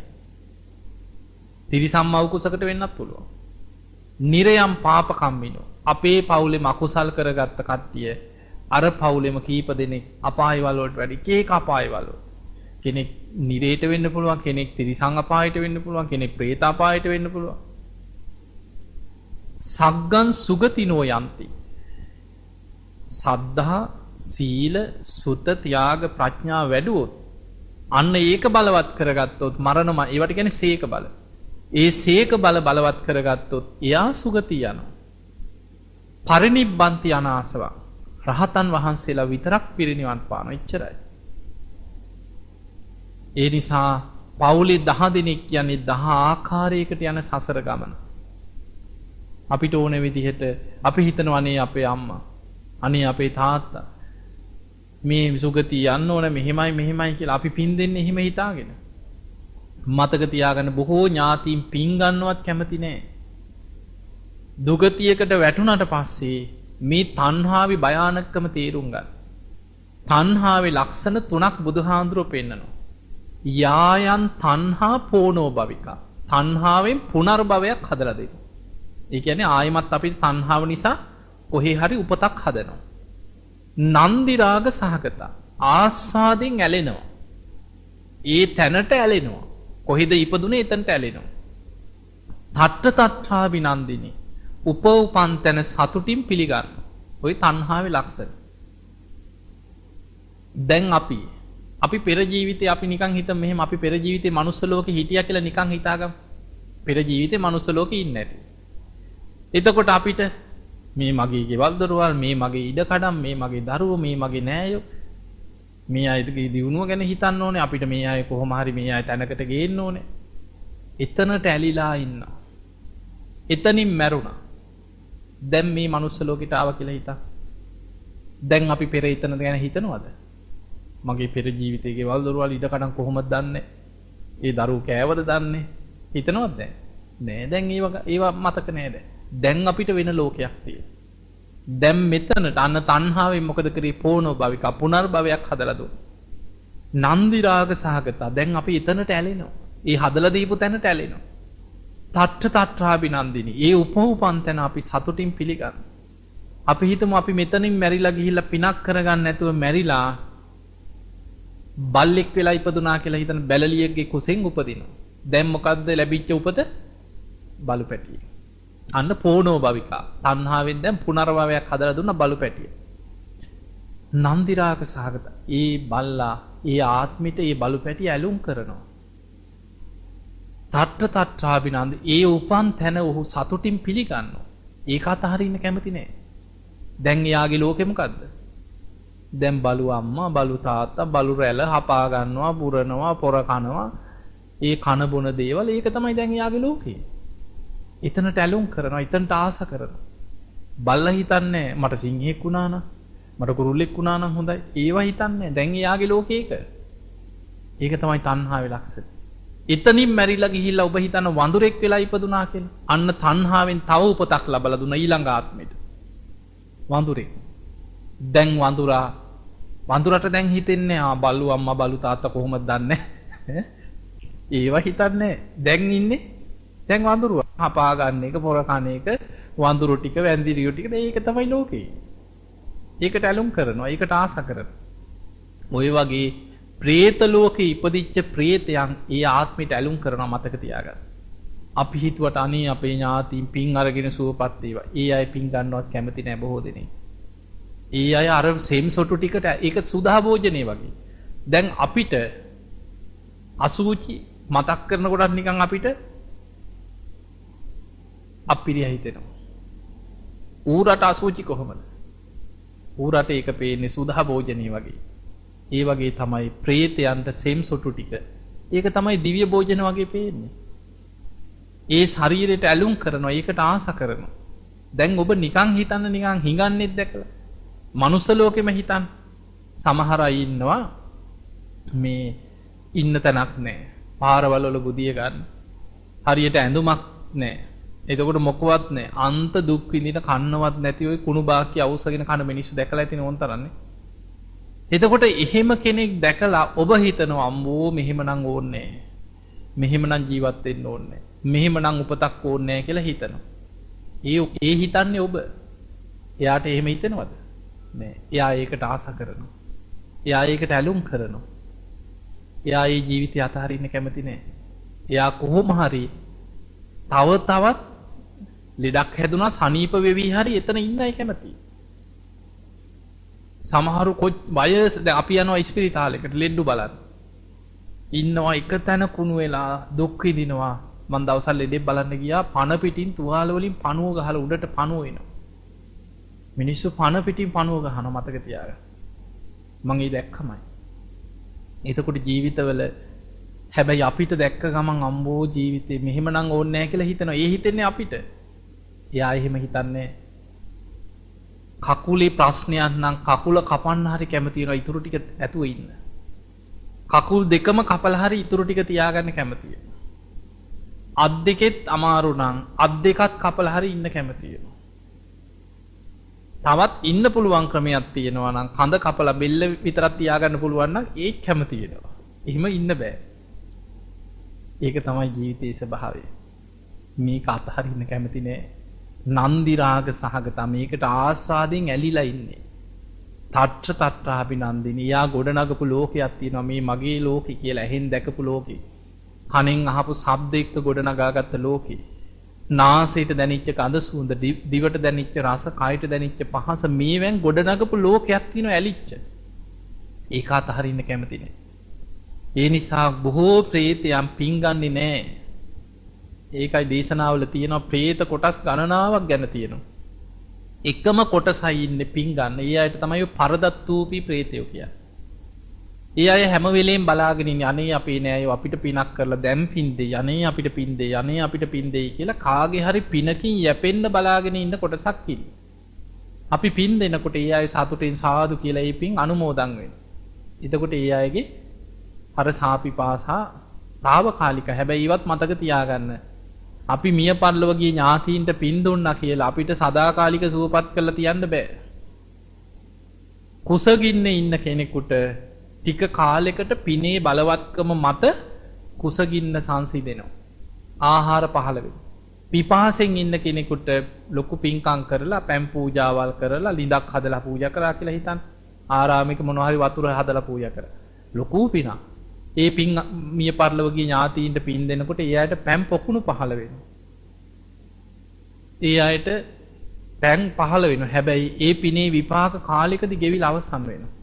තිරිසන් මව් කුසකට වෙන්නත් පුළුවන්. නිරයම් පාප කම්මිනෝ. අපේ පවුලේ මකුසල් කරගත්ත කට්ටිය අර පවුලෙම කීප දෙනෙක් අපායවල වලට වැඩි කේක අපායවල. කෙනෙක් නිරේට වෙන්න පුළුවන්, කෙනෙක් තිරිසන් අපායට වෙන්න පුළුවන්, කෙනෙක් പ്രേත අපායට වෙන්න පුළුවන්. සග්ගන් සුගතිනෝ යන්ති. සද්ධා, සීල, සුත, ත්‍යාග, ප්‍රඥා වැඩුවොත් අන්න ඒක බලවත් කරගත්තොත් මරණම ඒවට කියන්නේ සීක බල. ඒ සීක බල බලවත් කරගත්තොත් එයා සුගතිය යනවා. පරිනිබ්බන්ති අනාසවා. රහතන් වහන්සේලා විතරක් පිරිනිවන් පාන එච්චරයි. ඒ නිසා පවුලේ 10 දෙනෙක් කියන්නේ 10 ආකාරයකට යන සසර ගමන. අපිට ඕන විදිහට අපි හිතනවා අනේ අපේ අම්මා, අනේ අපේ තාත්තා මේ සුගතිය යන්න ඕන මෙහෙමයි කියලා අපි පින් දෙන්නේ එහෙම හිතාගෙන. මතක තියාගන්න බොහෝ ඥාතීන් පින් ගන්නවත් කැමති නෑ. දුගතියකට වැටුණාට පස්සේ මේ තණ්හාවේ භයානකකම තේරුම් ගන්න. තණ්හාවේ ලක්ෂණ 3ක් බුදුහාඳුරෝ පෙන්නනවා. යායන් තණ්හා පෝනෝ භවිකා. තණ්හාවෙන් පුනර්භවයක් හදලා දෙනවා. ඒ කියන්නේ ආයමත් අපි තණ්හාව නිසා කොහේ හරි උපතක් හදනවා. නන්දි රාග සහගත ආස්වාදෙන් ඇලෙනවා. ඒ තැනට ඇලෙනවා. කොහෙද ඉපදුනේ එතනට ඇලෙනවා. තට්ට තට්ඨා විනන්දිනී. උපෝපන් තැන සතුටින් පිළිගන්න. ওই තණ්හාවේ ලක්ෂණ. දැන් අපි පෙර ජීවිතේ අපි නිකන් හිතමු මෙහෙම අපි පෙර ජීවිතේ මනුස්ස ලෝකේ හිටියා කියලා නිකන් හිතාගමු. පෙර ජීවිතේ මනුස්ස ලෝකේ ඉන්නේ නැති. එතකොට අපිට මේ මගේ ගෙවල් දොරවල්, මේ මගේ ඉඩකඩම්, මේ මගේ දරුවෝ, මේ මගේ නෑයෝ, මේ අයගේ දියුණුව ගැන හිතන්න ඕනේ. අපිට මේ අය කොහොම හරි මේ අය තැනකට ගේන්න ඕනේ. එතනට ඇලිලා ඉන්නවා. එතනින් මැරුණා. දැන් මේ මනුස්ස ලෝකෙට ආව කියලා හිතා. දැන් අපි පෙර එතන ගැන හිතනවද? මගේ පෙර ජීවිතයේ ගෙවල් දොරවල් ඉඩකඩම් කොහොමද දන්නේ? ඒ දරුවෝ කෑවද දන්නේ? හිතනවද දැන්? නෑ දැන් ඒවා මතක නෑ දැන්. දැන් අපිට වෙන ලෝකයක් තියෙනවා. දැන් මෙතනට අන්න තණ්හාවෙන් මොකද කරේ? පෝනෝ භවික පුනර්භවයක් හදලා දුන්නා. නන්දි රාග සහගත. දැන් අපි එතනට ඇලෙනවා. ඒ හදලා දීපු තැනට ඇලෙනවා. තට්ඨ තට්ඨාබිනන්දිනි. ඒ උපෝපන් තැන අපි සතුටින් පිළිගන්න. අපි හිතමු අපි මෙතනින් මැරිලා ගිහිල්ලා පිනක් කරගන්න නැතුව මැරිලා බල්ලෙක් වෙලා ඉපදුනා කියලා හිතන බැලලියෙක්ගේ කුසෙන් උපදිනවා. දැන් මොකද්ද ලැබිච්ච උපත? බලු පැටියෙක්. අන්න පෝනෝ භවිකා. තණ්හාවෙන් දැන් පුනර්භවයක් හදලා දුන්න බලු පැටිය. නන්දි රාග සහගත. ඒ බල්ලා ඒ ආත්මිට ඒ බලු පැටිය ඇලුම් කරනවා. තට්ඨ තට්ඨාබිනන්ද ඒ උපන් තැන ඔහු සතුටින් පිළිගන්නවා. ඒක අතහරින්න කැමති නෑ. දැන් එයාගේ ලෝකෙ මොකද්ද? දැන් බලු අම්මා බලු තාත්තා බලු රැළ හපා ගන්නවා පුරනවා පොර කනවා. ඒ කන බොන දේවල් ඒක තමයි දැන් එයාගේ ලෝකේ. එතනට ඇලුම් කරනවා, එතනට ආස කරනවා. බල්ලා හිතන්නේ මට සිංහෙක් වුණා නම්, මට කුරුල්ලෙක් වුණා නම් හොඳයි. ඒවා හිතන්නේ දැන් එයාගේ ලෝකේ ඒක. ඒක තමයි තණ්හාවේ ලක්ෂණය. එතනින් මැරිලා ගිහිල්ලා ඔබ හිතන වඳුරෙක් වෙලා ඉපදුනා කියලා. අන්න තණ්හාවෙන් තව උපතක් ලබලා දුන්නා ඊළඟ ආත්මෙට. වඳුරෙක්. දැන් වඳුරට දැන් හිතෙන්නේ බලු අම්මා බලු තාත්තා කොහොමද දන්නේ? ඒවා හිතන්නේ දැන් ඉන්නේ දැන් වඳුරුව හපා ගන්න එක පොර කන එක වඳුරු ටික වැන්දිරියෝ ටික ඒක තමයි ලෝකේ. ඒකට ඇලුම් කරනවා, ඒකට ආස කරනවා. ඔය වගේ പ്രേත ලෝකේ ඉපදිච්ච പ്രേතයන් ඒ ආත්මයට ඇලුම් කරනවා මතක තියාගන්න. අපි හිතුවට අනේ අපේ ඥාතීන් පින් අරගෙන සුවපත් වේවා. ඒ අය පින් ගන්නවත් කැමති නැහැ බොහෝ දෙනෙක්. ඒ අය අර සෙම් සොටු ටිකට ඒක සුදා භෝජනේ වගේ. දැන් අපිට අසුචි මතක් කරනකොටත් නිකන් අපිට අපිරිය හිතෙනවා. ඌරට අසුචි කොහොමද? ඌරට ඒක පේන්නේ සුදා භෝජනේ වගේ. ඒ වගේ තමයි പ്രേතයන්ට සෙම් සොටු ටික. ඒක තමයි දිව්‍ය භෝජන වගේ පේන්නේ. ඒ ශරීරයට ඇලුම් කරනවා, ඒකට ආස කරනවා. දැන් ඔබ නිකන් හිතන්න නිකන් හිඟන්නේත් දැකලා. මනුස්ස ලෝකෙම හිතන්න. සමහර අය ඉන්නවා මේ ඉන්න තැනක් නැහැ. පාරවල වල බුදිය ගන්න. හරියට ඇඳුමක් නැහැ. එතකොට මොකවත් නැහැ. අන්ත දුක් විඳින කන්නවත් නැති ওই කුණු බාක්‍ය අවශ්‍යගෙන කන මිනිස්සු දැකලා ඇතින ඕන් තරන්නේ. එතකොට එහෙම කෙනෙක් දැකලා ඔබ හිතනවා අම්මෝ මෙහෙමනම් ඕනේ නැහැ. මෙහෙමනම් ජීවත් වෙන්න ඕනේ නැහැ. මෙහෙමනම් උපතක් ඕනේ නැහැ කියලා හිතනවා. ඒ හිතන්නේ ඔබ. එයාට එහෙම හිතෙනවද? නෑ. එයා ඒකට ආස කරනවා. එයා ඒකට ඇලුම් කරනවා. එයා ඒ ජීවිතය අතහරින්න කැමති නෑ. එයා කොහොම හරි තවත් ලෙඩක් හැදුනා සනීප වෙවි හරි එතන ඉන්නයි කැමති. සමහරු වයස දැන් අපි යනවා ඉස්පිරිතාලෙකට ලෙඩු බලන්න. ඉන්නවා එක තැන කුණු වෙලා දුක් විඳිනවා. මං දවසක් ලෙඩෙක් බලන්න ගියා පන පිටින් තුවාල වලින් පණුව ගහලා උඩට පණුව එනවා. මිනිස්සු පන පිටින් පණුව ගහනවා මතක තියාගන්න. මං ඒ දැක්කමයි. එතකොට ජීවිතවල හැබැයි අපිට දැක්ක ගමන් අම්බෝ ජීවිතේ මෙහෙමනම් ඕනේ නැහැ කියලා හිතනවා. ඒ හිතන්නේ අපිට. එයා එහෙම හිතන්නේ කකුලේ ප්‍රශ්නයක් නම් කකුල කපන්න හරි කැමති වෙනවා ඊටු ටික ඇතුව ඉන්න. කකුල් දෙකම කපලා හරි ඊටු ටික තියාගන්න කැමති වෙනවා. අත් දෙකෙත් අමාරු නම් අත් දෙකත් කපලා හරි ඉන්න කැමති වෙනවා. තවත් ඉන්න පුළුවන් ක්‍රමයක් තියෙනවා නම් කඳ කපලා බෙල්ල විතරක් තියාගන්න පුළුවන් නම් ඒක කැමති වෙනවා. එහෙම ඉන්න බෑ. ඒක තමයි ජීවිතයේ ස්වභාවය. මේක අතහරින්න කැමති නෑ. නන්දි රාග සහගත මේකට ආස්වාදයෙන් ඇලිලා ඉන්නේ. තට්ඨ තට්ඨාබිනන්දිනි. යා ගොඩනගපු ලෝකයක් තියෙනවා මේ මගේ ලෝකේ කියලා ඇහෙන් දැකපු ලෝකේ. කනෙන් අහපු ශබ්ද එක්ක ගොඩනගාගත්ත ලෝකේ. නාසයට දැනෙච්ච ගඳ සුවඳ, දිවට දැනෙච්ච රස, කයට දැනෙච්ච පහස මේවෙන් ගොඩනගපු ලෝකයක් තියෙනවා ඇලිච්ච. ඒක අතහරින්න කැමති නෑ. ඒ නිසා බොහෝ ප්‍රේතයන් පින් ගන්නේ නෑ. ඒකයි දේශනාවල තියෙනවා പ്രേත කොටස් ගණනාවක් ගැන තියෙනවා. එකම කොටසයි ඉන්නේ පින් ගන්න. ඒ අයට තමයි පරදත්තූපී പ്രേතයෝ කියන්නේ. ඒ අය හැම වෙලෙම බලාගෙන ඉන්නේ අනේ අපේ නෑයෝ අපිට පිනක් කරලා දැන් පින් දෙයි. අනේ අපිට පින් දෙයි. අනේ අපිට පින් දෙයි කියලා කාගේ හරි පිනකින් යැපෙන්න බලාගෙන ඉන්න කොටසක් ඉන්නේ. අපි පින් දෙනකොට ඒ අය සතුටින් සාදු කියලා ඒ පින් අනුමෝදන් වෙනවා. එතකොට ඒ අයගේ අර සාපිපාසා తాවකාලික. හැබැයි ඉවත් මතක තියාගන්න. අපි මිය පරලොව ගිය ඥාතීන්ට පින් දුන්නා කියලා අපිට සදාකාලික සුවපත් කරලා තියන්න බෑ. කුසගින්නේ ඉන්න කෙනෙකුට ටික කාලෙකට පිනේ බලවත්කම මත කුසගින්න සංසිඳෙනවා. ආහාර පහළ වෙනවා. පිපාසෙන් ඉන්න කෙනෙකුට ලොකු පින්කම් කරලා පැන් පූජාවල් කරලා ලිඳක් හදලා පූජා කරා කියලා හිතන්න. ආරාමික මොනවා හරි වතුර හදලා පූජා කරා. ලොකු පිනක්. ඒ පින් මිය පරලොවගේ ඥාතීන්ට පින් දෙනකොට ඒ අයට පැන් පොකුණු පහළ වෙනවා. ඒ අයට පැන් පහළ වෙනවා. හැබැයි ඒ පිනේ විපාක කාලෙකදී ගෙවිලා අවසන් වෙනවා.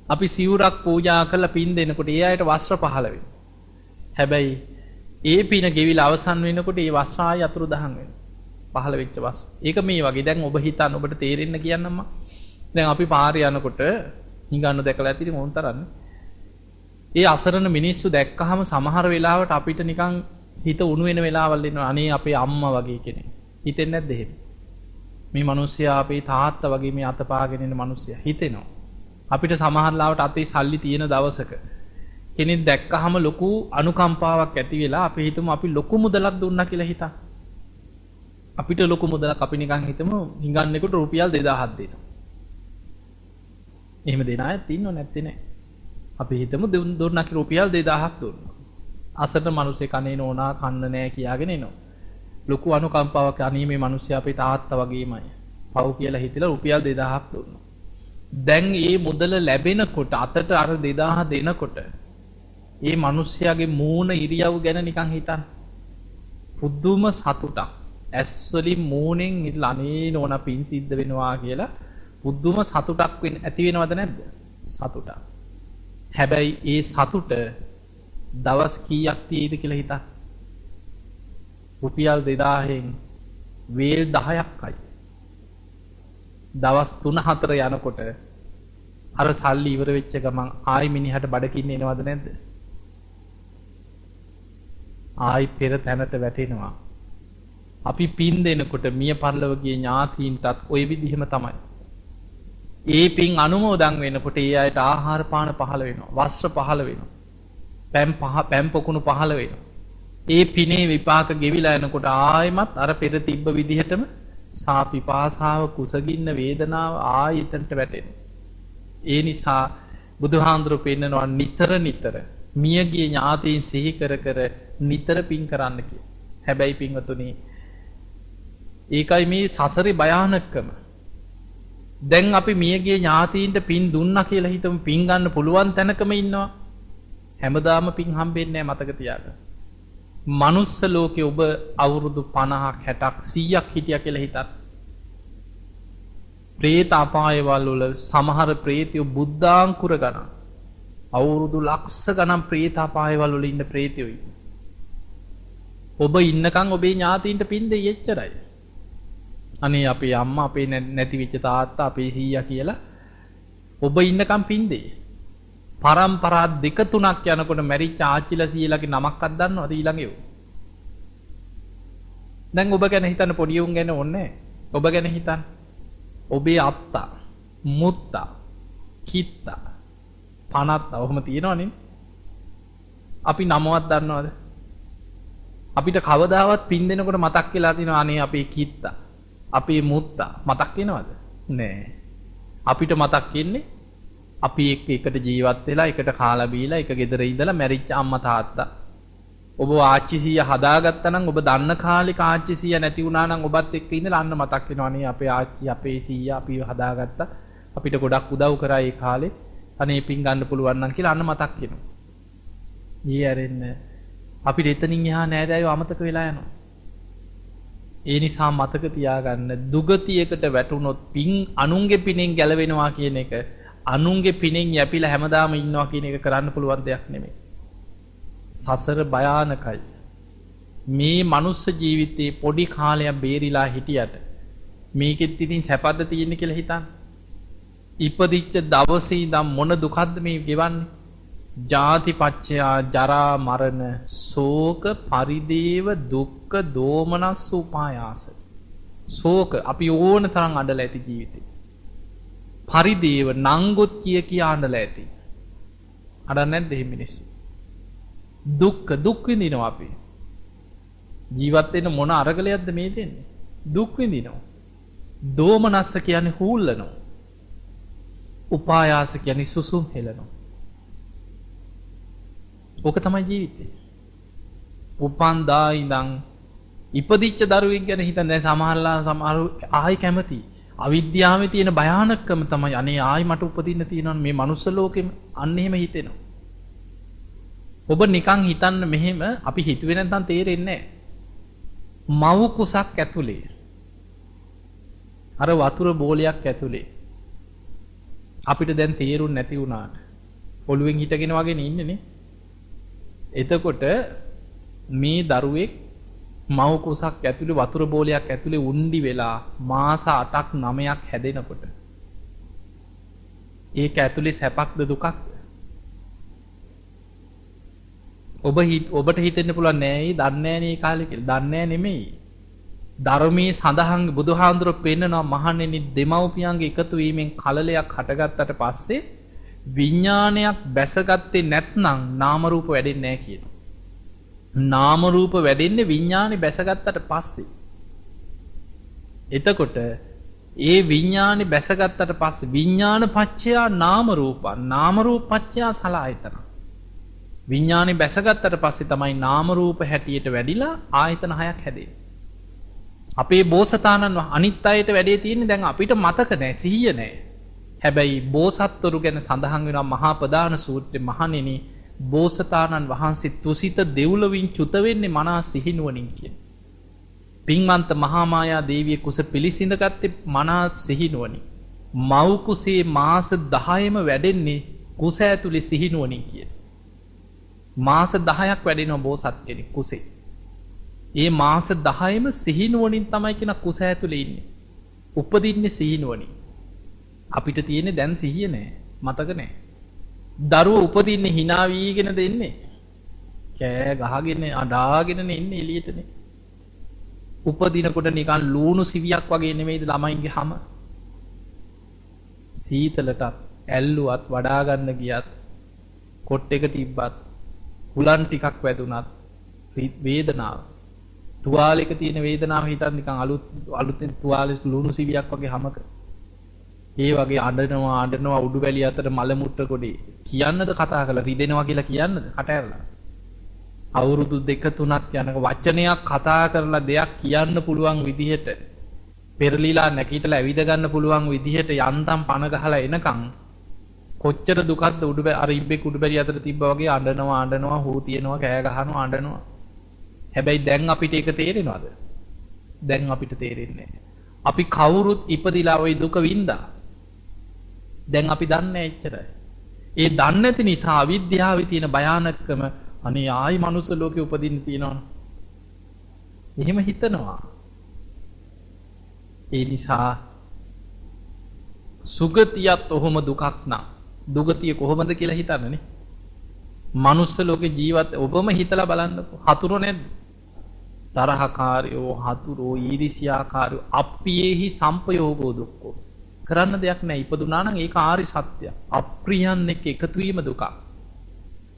අපි සිවුරක් පූජා කරලා පින් දෙනකොට ඒ අයට වස්ත්‍ර පහළ වෙනවා. හැබැයි ඒ පින ගෙවිලා අවසන් වෙනකොට ඒ වස්ත්‍ර ආය අතුරුදහන් වෙනවා. පහළ වෙච්ච වස්ත්‍ර. ඒක මේ වගේ. දැන් ඔබ හිතන්න ඔබට තේරෙන්න කියන්නම්ම. දැන් අපි පාරේ යනකොට හිඟන්න දැකලා ඇති ඉතින් ඕන් තරන්නේ. ඒ අසරණ මිනිස්සු දැක්කහම සමහර වෙලාවට අපිට නිකන් හිත උණු වෙන වෙලාවල් එනවා. අනේ අපේ අම්මා වගේ කෙනෙක්. හිතෙන්නේ නැද්ද එහෙම? මේ මිනිස්සයා අපේ තාත්තා වගේ මේ අතපාගෙන ඉන්න මිනිස්සයා හිතෙනවා. අපිට සමහර ලාවට අතේ සල්ලි තියෙන දවසක කෙනෙක් දැක්කහම ලොකු අනුකම්පාවක් ඇති වෙලා අපි හිතමු අපි ලොකු මුදලක් දුන්නා කියලා හිතා. අපිට ලොකු මුදලක් අපි නිකන් හිතමු හිඟන්නෙකුට රුපියල් 2000ක් දෙනවා. එහෙම දෙන අයත් ඉන්නව නැත්තේ නෑ. අපි හිතමු දුන්නා කියලා රුපියල් 2000ක් දුන්නා. අසරණ මිනිස්සේ කනේ නෝනා කන්න නෑ කියාගෙන එනවා. ලොකු අනුකම්පාවක් අනේ මේ මිනිස්සයා අපේ තාත්තා වගේමයි. පව් කියලා හිතලා රුපියල් 2000ක් දුන්නා. දැන් මේ මුදල ලැබෙනකොට අතට අර 2000 දෙනකොට ඒ මිනිස්යාගේ මූණ ඉරියව් ගැන නිකන් හිතන්න. පුදුම සතුටක්. ඇස් වලින් මූණෙන් ඉතලා අනේ නෝනා පින් සිද්ධ වෙනවා කියලා පුදුම සතුටක් ඇති වෙනවද නැද්ද? සතුටක්. හැබැයි ඒ සතුට දවස් කීයක් තියෙයිද කියලා හිතන්න. රුපියල් 2000න් වේල් 10ක්යි. දවස් 3-4 යනකොට අර සල්ලි ඉවර වෙච්ච ගමන් ආයි මිනිහට බඩකින්න එනවද නැද්ද? ආයි පෙර තැනට වැටෙනවා. අපි පින් දෙනකොට මිය පරලොවගේ ඥාතීන්ටත් ওই විදිහම තමයි. ඒ පින් අනුමෝදන් වෙනකොට ඒ අයට ආහාර පාන පහළ වෙනවා. වස්ත්‍ර පහළ වෙනවා. පැම් පොකුණු පහළ වෙනවා. ඒ පිනේ විපාක ගෙවිලා යනකොට ආයෙමත් අර පෙර තිබ්බ විදිහටම සාපිපාසාව කුසගින්න වේදනාව ආයෙතන්ට වැටෙනවා. ඒ නිසා බුදුහාඳුරු පෙන්නනවා නිතර නිතර මියගිය ඥාතීන් සිහි කර කර නිතර පින් කරන්න කියලා. හැබැයි පින්වතුනි ඒකයි මේ සසරේ භයානකම. දැන් අපි මියගිය ඥාතීන්ට පින් දුන්නා කියලා හිතමු පින් ගන්න පුළුවන් තැනකම ඉන්නවා. හැමදාම පින් හම්බෙන්නේ නැහැ මතක තියාගන්න. මනුස්ස ලෝකේ ඔබ අවුරුදු 50ක් 60ක් 100ක් හිටියා කියලා හිතන්න. പ്രേත අපායවල වල සමහර പ്രേතයෝ බුද්ධාංකුර ගණන් අවුරුදු ලක්ෂ ගණන් പ്രേත අපායවල වල ඉන්න പ്രേතයෝ ඉන්නවා. ඔබ ඉන්නකම් ඔබේ ඥාතීන්ට පින් දෙයි එච්චරයි. අනේ අපේ අම්මා අපේ නැති වෙච්ච තාත්තා අපේ සීයා කියලා ඔබ ඉන්නකම් පින් දෙයි. පරම්පරා 2-3ක් යනකොට මැරිච්ච ආච්චිලා සීලාගේ නමක්වත් දන්නවද ඊළඟේ? දැන් ඔබ ගැන හිතන්න පොඩි උන් ගැන ඕනේ. ඔබ ගැන හිතන්න. ඔබේ අත්තා, මුත්තා, කිත්තා, පනත්තා ඔහොම තියෙනවනේ. අපි නමවත් දන්නවද? අපිට කවදාවත් පින් දෙනකොට මතක් වෙලා තියෙනවා අනේ අපේ කිත්තා, අපේ මුත්තා මතක් වෙනවද? නෑ. අපිට මතක් වෙන්නේ අපි එකට ජීවත් වෙලා එකට කාලා බීලා එක ගෙදර ඉඳලා මැරිච්ච අම්මා තාත්තා. ඔබ ආච්චි සීයා හදාගත්තා නම් ඔබ දන්න කාලේ ආච්චි සීයා නැති වුණා නම් ඔබත් එක්ක ඉඳලා අන්න මතක් වෙනවා නේ අපේ ආච්චි අපේ සීයා අපිව හදාගත්තා. අපිට ගොඩක් උදව් කරා ඒ කාලේ. අනේ පින් ගන්න පුළුවන් නම් කියලා අන්න මතක් වෙනවා. ඊ ඇරෙන්න අපිට එතනින් එහා නෑදෑයෝ අමතක වෙලා යනවා. ඒ නිසා මතක තියාගන්න දුගතියකට වැටුනොත් පින් අනුන්ගේ පිනෙන් ගැලවෙනවා කියන එක අනුන්ගේ පිනෙන් යැපිලා හැමදාම ඉන්නවා කියන එක කරන්න පුළුවන් දෙයක් නෙමෙයි. සසර භයානකයි. මේ මනුස්ස ජීවිතේ පොඩි කාලයක් බේරිලා හිටියට මේකෙත් ඉතින් සැපද තියෙන්නේ කියලා හිතන්න. ඉපදිච්ච දවසේ ඉඳන් මොන දුකක්ද මේ ගෙවන්නේ? ජාතිපච්චයා ජරා මරණ ශෝක පරිදේව දුක්ඛ දෝමනස් උපායාස. ශෝක අපි ඕන තරම් අඬලා ඇති ජීවිතේ. පරිදේව නංගොත් කිය අඬලා ඇති. අඬන්නේ නැද්ද මේ මිනිස්සු? දුක් විඳිනවා අපි. ජීවත් වෙන මොන අරගලයක්ද මේ දෙන්නේ? දුක් විඳිනවා. දෝමනස්ස කියන්නේ හූල්ලනවා. උපායාස කියන්නේ සුසුම් හෙලනවා. ඕක තමයි ජීවිතේ. උපන්දා ඉඳන් ඉපදිච්ච දරුවෙක් ගැන හිතන දැන් සමහර ආයි කැමති. අවිද්‍යාවේ තියෙන භයානකම තමයි අනේ ආයි මට උපදින්න තියෙනවා මේ මනුස්ස ලෝකෙම අන්න එහෙම හිතෙනවා. ඔබ නිකන් හිතන්න මෙහෙම අපි හිතුවේ නැත්නම් තේරෙන්නේ නැහැ. මව් කුසක් ඇතුලේ අර වතුර බෝලයක් ඇතුලේ අපිට දැන් තේරුම් නැති වුණාට ඔළුවෙන් හිටගෙන වගේ ඉන්නේ නේ. එතකොට මේ දරුවෙක් මව් කුසක් ඇතුලේ වතුර බෝලයක් ඇතුලේ උණ්ඩි වෙලා මාස 8ක් 9ක් හැදෙනකොට ඒක ඇතුලේ සැපක්ද දුකක්ද? ඔබට හිතෙන්න පුළුවන් නෑ ඒ දන්නේ නෑ නේ කාලේ කියලා. දන්නේ නෙමෙයි. ධර්මයේ සඳහන් බුදුහාඳුර පෙන්නනවා මහණෙනි දෙමව්පියන්ගේ එකතු වීමෙන් කලලයක් හටගත්තට පස්සේ විඥානයක් බැසගත්තේ නැත්නම් නාම රූප වැඩෙන්නේ නැහැ කියනවා. නාම රූප වැඩෙන්නේ විඥානේ බැසගත්තට පස්සේ. එතකොට ඒ විඥානේ බැසගත්තට පස්සේ විඥාන පච්චයා නාම රූපං නාම රූප පච්චයා සලආයතන. විඥානේ බැසගත්තට පස්සේ තමයි නාම රූප හැටියට වැඩිලා ආයතන හයක් හැදෙන්නේ. අපේ බෝසතාණන් අනිත් අයට වැඩේ තියෙන්නේ දැන් අපිට මතක නැහැ සිහිය නැහැ. හැබැයි බෝසත්වරු ගැන සඳහන් වෙනවා මහා ප්‍රදාන සූත්‍රයේ මහණෙනි බෝසතාණන් වහන්සේ තුසිත දෙව්ලොවින් චුත වෙන්නේ මනා සිහිනුවණින් කියන. පින්වන්ත මහා මායා දේවිය කුස පිළිසිඳගත්තේ මනා සිහිනුවණින්. මව් කුසේ මාස 10ම වැඩෙන්නේ කුස ඇතුලේ සිහිනුවණින් කියන. මාස 10ක් වැඩෙනවා බෝසත් කෙනෙක් කුසේ. ඒ මාස 10ම සිහිනුවණින් තමයි කියන කුස ඇතුලේ ඉන්නේ. උපදින්නේ සිහිනුවණින්. අපිට තියෙන්නේ දැන් සිහිය නැහැ. මතක නැහැ. දරුවෝ උපදින්නේ hina වීගෙන දෙන්නේ. කෑ ගහගෙන අඬාගෙනනේ ඉන්නේ එළියටනේ. උපදිනකොට නිකන් ලූණු සිවියක් වගේ නෙමෙයිද ළමයින්ගේ හැම. සීතලටත් ඇල්ලුවත් වඩා ගන්න ගියත් කොට් එක තිබ්බත් හුලන් ටිකක් වැදුනත් වේදනාව තුවාලයක තියෙන වේදනාව හිතන්න නිකන් අලුතෙන් තුවාලේ ලුණු සිවියක් වගේ හැමක. ඒ වගේ අඬනවා උඩු වැලිය අතර මල මුට්ට කොටේ කියන්නද කතා කරලා රිදෙනවා කියලා කියන්නද කට ඇරලා. අවුරුදු 2-3ක් යනක වචනයක් කතා කරලා දෙයක් කියන්න පුළුවන් විදිහට පෙරලිලා නැගිටලා ඇවිද ගන්න පුළුවන් විදිහට යන්තම් පණ ගහලා එනකන් කොච්චර දුකක්ද අර ඉබ්බෙක් උඩු වැලිය අතර තිබ්බා වගේ අඬනවා හූ තියනවා කෑ ගහනවා අඬනවා. හැබැයි දැන් අපිට ඒක තේරෙනවද? දැන් අපිට තේරෙන්නේ නැහැ. අපි කවුරුත් ඉපදිලා ওই දුක වින්දා. දැන් අපි දන්නේ එච්චරයි. ඒ දන්නේ නැති නිසා අවිද්‍යාවේ තියෙන භයානකම අනේ ආයි මනුස්ස ලෝකෙ උපදින්න තියෙනවනේ. එහෙම හිතනවා. ඒ නිසා සුගතියත් ඔහොම දුකක් නම් දුගතිය කොහොමද කියලා හිතන්නනේ. මනුස්ස ලෝකේ ජීවත් ඔබම හිතලා බලන්නකෝ. හතුරු නැද්ද? තරහකාරයෝ හතුරෝ ඊරිසියාකාරයෝ අප්පියේහි සම්පයෝගෝ දුක්ඛෝ. කරන්න දෙයක් නැහැ. ඉපදුනා නම් ඒක ආරි සත්‍යය. අප්‍රියයන් එක්ක එකතු වීම දුකක්.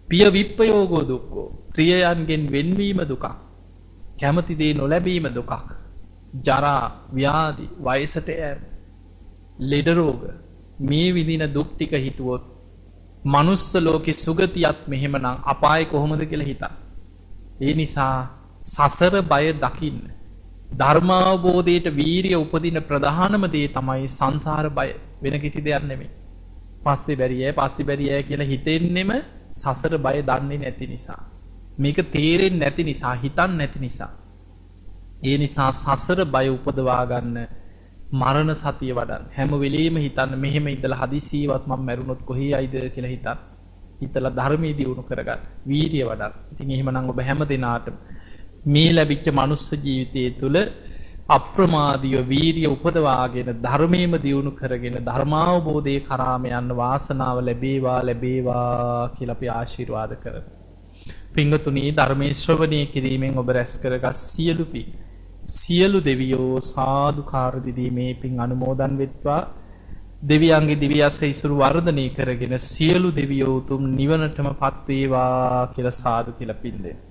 පිය විප්පයෝගෝ දුක්ඛෝ. ප්‍රියයන්ගෙන් වෙන්වීම දුකක්. කැමති දේ නොලැබීම දුකක්. ජරා ව්‍යාධි වයසට යෑම ලෙඩ රෝග මේ විදින දුක් ටික හිතුවොත් මනුස්ස ලෝකේ සුගතියත් මෙහෙමනම් අපාය කොහොමද කියලා හිතා. ඒ නිසා සසර බය දකින්න. ධර්මාවබෝධයට වීරිය උපදින ප්‍රධානම දේ තමයි සංසාර බය. වෙන කිසි දෙයක් නෙමෙයි. පස්සේ බැරියයි කියලා හිතෙන්නෙම සසර බය දන්නේ නැති නිසා. මේක තේරෙන්නේ නැති නිසා, හිතන්නේ නැති නිසා. ඒ නිසා සසර බය උපදවා ගන්න මරණ සතිය වඩන්න. හැම වෙලෙම හිතන්න මෙහෙම ඉඳලා හදිසියවත් මම මැරුණොත් කොහේ යයිද කියලා හිතන්න. හිතලා ධර්මයේ දියුණු කරගන්න. වීරිය වඩන්න. ඉතින් එහෙමනම් ඔබ හැම දිනාටම මේ ලැබිච්ච මනුස්ස ජීවිතයේ තුල අප්‍රමාදීව වීරිය උපදවාගෙන ධර්මයේම දියුණු කරගෙන ධර්මාවබෝධයේ කරාම යන්න වාසනාව ලැබේවා කියලා අපි ආශිර්වාද කරමු. පින්වතුනි ධර්මයේ ශ්‍රවණය කිරීමෙන් ඔබ රැස් කරගත් සියලු දෙවියෝ සාදුකාර දිදී මේ පින් අනුමෝදන් වෙත්වා. දෙවියන්ගේ දිව්‍යස්ස ඉසුරු වර්ධනය කරගෙන සියලු දෙවියෝ උතුම් නිවනටම පත් වේවා කියලා සාදු කියලා පින් දෙන්න.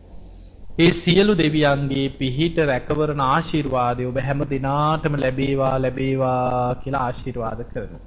ඒ සියලු දෙවියන්ගේ පිහිට රැකවරණ ආශිර්වාදය ඔබ හැම දිනාටම ලැබේවා කියලා ආශිර්වාද කරනවා.